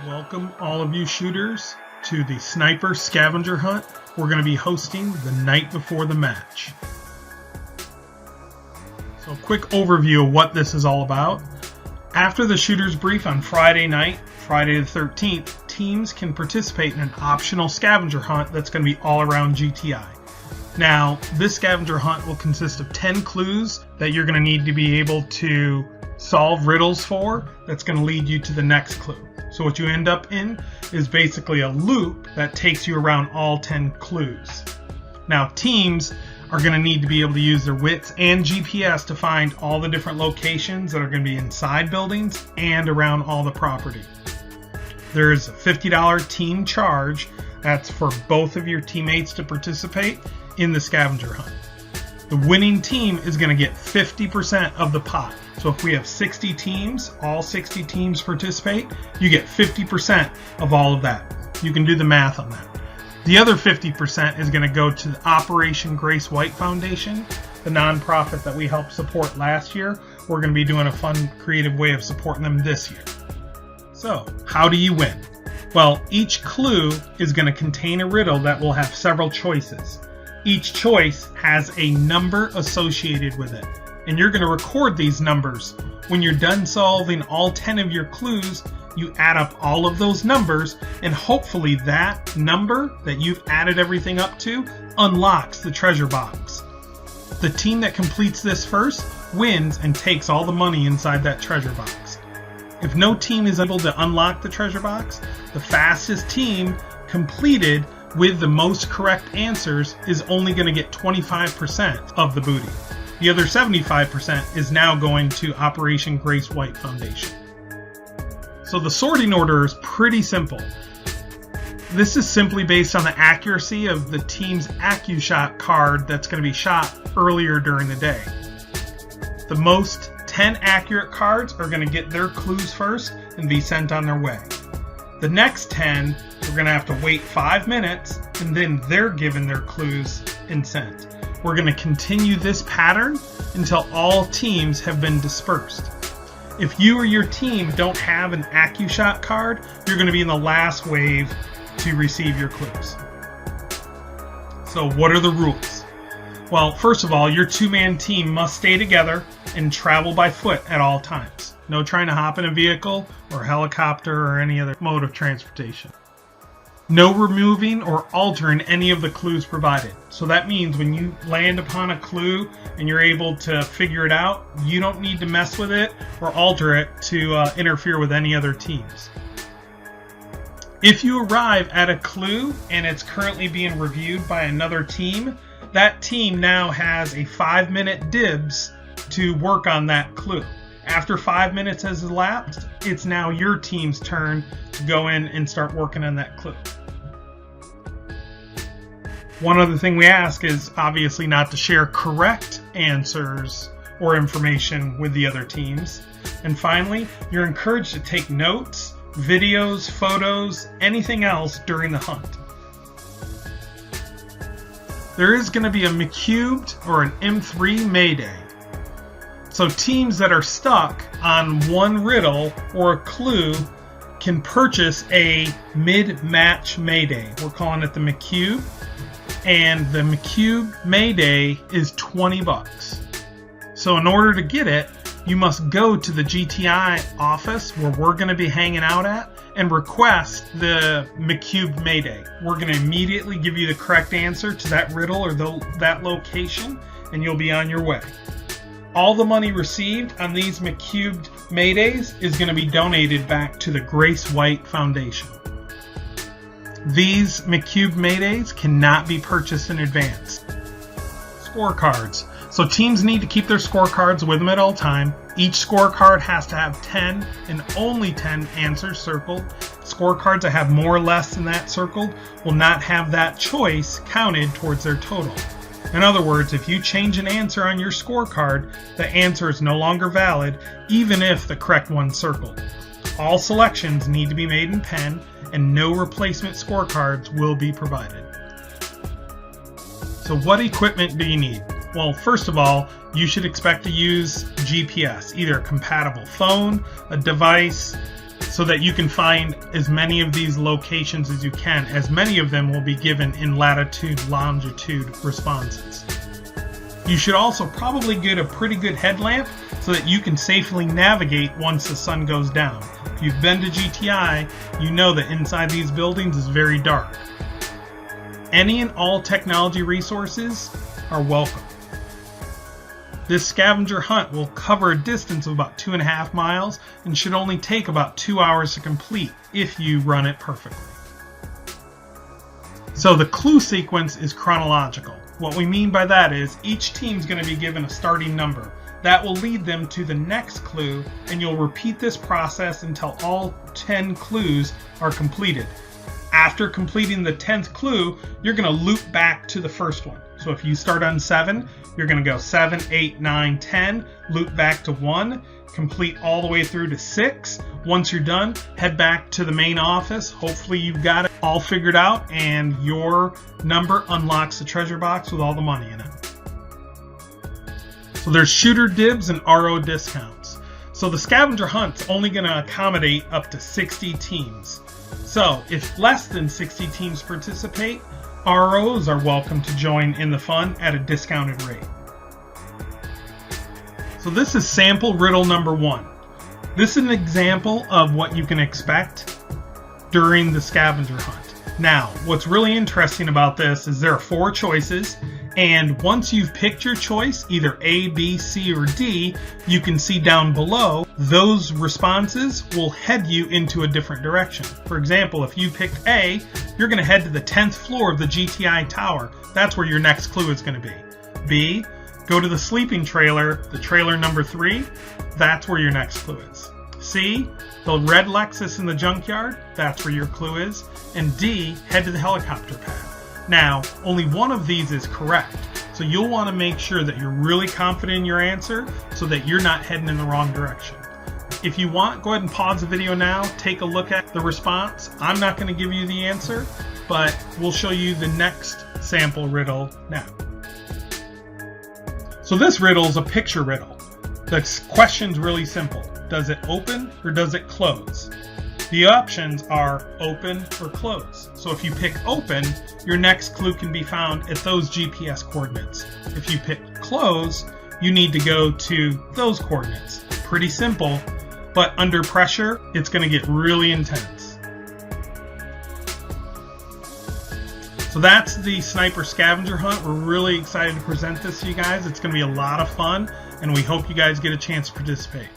Welcome all of you shooters to the Sniper Scavenger Hunt we're going to be hosting the night before the match. So quick overview of what this is all about. After the shooter's brief on Friday night, Friday the 13th, teams can participate in an optional scavenger hunt that's going to be all around GTI. Now, this scavenger hunt will consist of 10 clues that you're going to need to be able to solve riddles for. That's going to lead you to the next clue. So what you end up in is basically a loop that takes you around all 10 clues. Now, teams are going to need to be able to use their wits and GPS to find all the different locations that are going to be inside buildings and around all the property. There's a $50 team charge. That's for both of your teammates to participate in the scavenger hunt. The winning team is going to get 50% of the pot. So if we have 60 teams, all 60 teams participate, you get 50% of all of that. You can do the math on that. The other 50% is going to go to the Operation Grace White Foundation, the nonprofit that we helped support last year. We're going to be doing a fun, creative way of supporting them this year. So, how do you win? Well, each clue is going to contain a riddle that will have several choices. Each choice has a number associated with it, and you're going to record these numbers. When you're done solving all 10 of your clues, you add up all of those numbers, and hopefully that number that you've added everything up to unlocks the treasure box. The team that completes this first wins and takes all the money inside that treasure box. If no team is able to unlock the treasure box, the fastest team completed with the most correct answers is only going to get 25% of the booty. The other 75% is now going to Operation Grace White Foundation. So the sorting order is pretty simple. This is simply based on the accuracy of the team's AccuShot card that's going to be shot earlier during the day. The most 10 accurate cards are going to get their clues first and be sent on their way. The next 10, we're going to have to wait 5 minutes, and then they're given their clues and sent. We're going to continue this pattern until all teams have been dispersed. If you or your team don't have an AccuShot card, you're going to be in the last wave to receive your clues. So what are the rules? Well, first of all, your two-man team must stay together and travel by foot at all times. No trying to hop in a vehicle or helicopter or any other mode of transportation. No removing or altering any of the clues provided. So that means when you land upon a clue and you're able to figure it out, you don't need to mess with it or alter it to interfere with any other teams. If you arrive at a clue and it's currently being reviewed by another team, that team now has a 5-minute dibs to work on that clue. After 5 minutes has elapsed, it's now your team's turn to go in and start working on that clue. One other thing we ask is obviously not to share correct answers or information with the other teams. And finally, you're encouraged to take notes, videos, photos, anything else during the hunt. There is going to be a McCubed or an M3 Mayday. So teams that are stuck on one riddle or a clue can purchase a mid-match Mayday. We're calling it the McCube. And the McCube Mayday is $20. So in order to get it, you must go to the GTI office where we're going to be hanging out at and request the McCube Mayday. We're going to immediately give you the correct answer to that riddle or that location, and you'll be on your way. All the money received on these McCubed Maydays is going to be donated back to the Grace White Foundation. These McCubed Maydays cannot be purchased in advance. Scorecards. So teams need to keep their scorecards with them at all time. Each scorecard has to have 10 and only 10 answers circled. Scorecards that have more or less than that circled will not have that choice counted towards their total. In other words, if you change an answer on your scorecard, the answer is no longer valid, even if the correct one's circled. All selections need to be made in pen, and no replacement scorecards will be provided. So what equipment do you need? Well, first of all, you should expect to use GPS, either a compatible phone, a device, so that you can find as many of these locations as you can, as many of them will be given in latitude, longitude responses. You should also probably get a pretty good headlamp so that you can safely navigate once the sun goes down. If you've been to GTI, you know that inside these buildings is very dark. Any and all technology resources are welcome. This scavenger hunt will cover a distance of about 2.5 miles and should only take about 2 hours to complete if you run it perfectly. So the clue sequence is chronological. What we mean by that is each team is going to be given a starting number. That will lead them to the next clue, and you'll repeat this process until all 10 clues are completed. After completing the 10th clue, you're going to loop back to the first one. So if you start on 7, you're going to go 7, 8, 9, 10, loop back to 1, complete all the way through to 6. Once you're done, head back to the main office. Hopefully you've got it all figured out and your number unlocks the treasure box with all the money in it. So there's shooter dibs and RO discounts. So the scavenger hunt's only going to accommodate up to 60 teams. So if less than 60 teams participate, ROs are welcome to join in the fun at a discounted rate. So this is sample riddle number 1. This is an example of what you can expect during the scavenger hunt. Now, what's really interesting about this is there are 4 choices, and once you've picked your choice, either A, B, C, or D, you can see down below, those responses will head you into a different direction. For example, if you picked A, you're going to head to the 10th floor of the GTI tower. That's where your next clue is going to be. B, go to the sleeping trailer, the trailer number 3. That's where your next clue is. C, the red Lexus in the junkyard. That's where your clue is. And D, head to the helicopter pad. Now, only one of these is correct, so you'll want to make sure that you're really confident in your answer so that you're not heading in the wrong direction. If you want, go ahead and pause the video now, take a look at the response. I'm not going to give you the answer, but we'll show you the next sample riddle now. So this riddle is a picture riddle. The question's really simple. Does it open or does it close? The options are open or close. So if you pick open, your next clue can be found at those GPS coordinates. If you pick close, you need to go to those coordinates. Pretty simple, but under pressure, it's going to get really intense. So that's the sniper scavenger hunt. We're really excited to present this to you guys. It's going to be a lot of fun, and we hope you guys get a chance to participate.